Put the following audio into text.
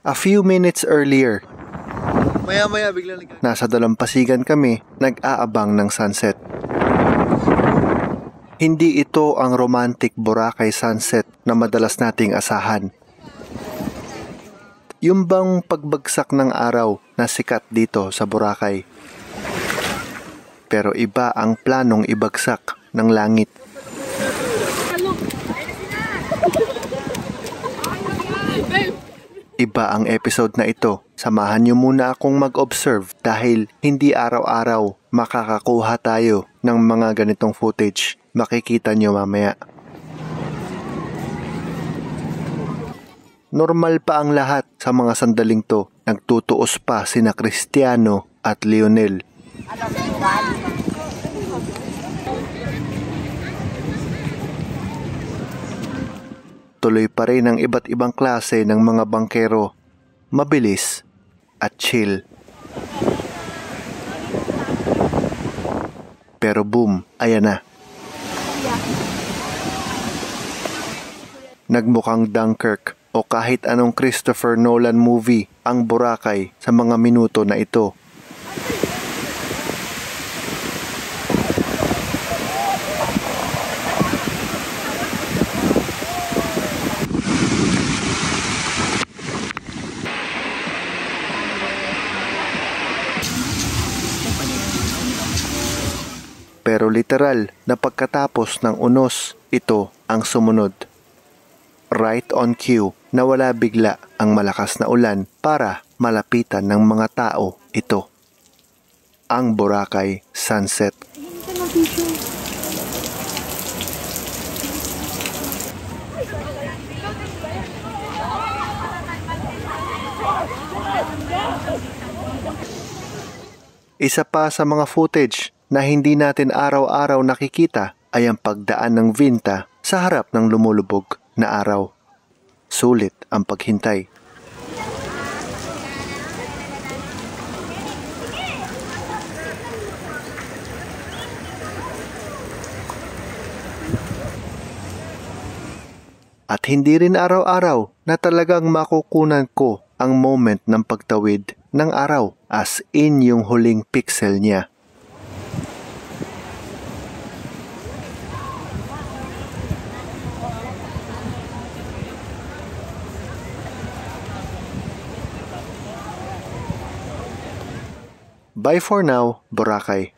A few minutes earlier, Maya-maya biglang nasa dalampasigan kami nag-aabang ng sunset. Hindi ito ang romantic Boracay sunset na madalas nating asahan. Yung bang pagbagsak ng araw na sikat dito sa Boracay. Pero iba ang planong ibagsak ng langit. Iba ang episode na ito. Samahan niyo muna akong mag-observe dahil hindi araw-araw makakakuha tayo ng mga ganitong footage. Makikita niyo mamaya. Normal pa ang lahat sa mga sandaling to. Nagtutuos pa sina Cristiano at Lionel. Tuloy pa rin ang iba't ibang klase ng mga bangkero, mabilis at chill. Pero boom, ayan na. Nagmukhang Dunkirk o kahit anong Christopher Nolan movie ang Boracay sa mga minuto na ito. Pero literal na pagkatapos ng unos, ito ang sumunod. Right on cue na wala bigla ang malakas na ulan para malapitan ng mga tao ito. Ang Boracay sunset. Isa pa sa mga footage na hindi natin araw-araw nakikita ay ang pagdaan ng Vinta sa harap ng lumulubog na araw. Sulit ang paghintay. At hindi rin araw-araw na talagang makukunan ko ang moment ng pagtawid ng araw as in yung huling pixel niya. Bye for now, Boracay.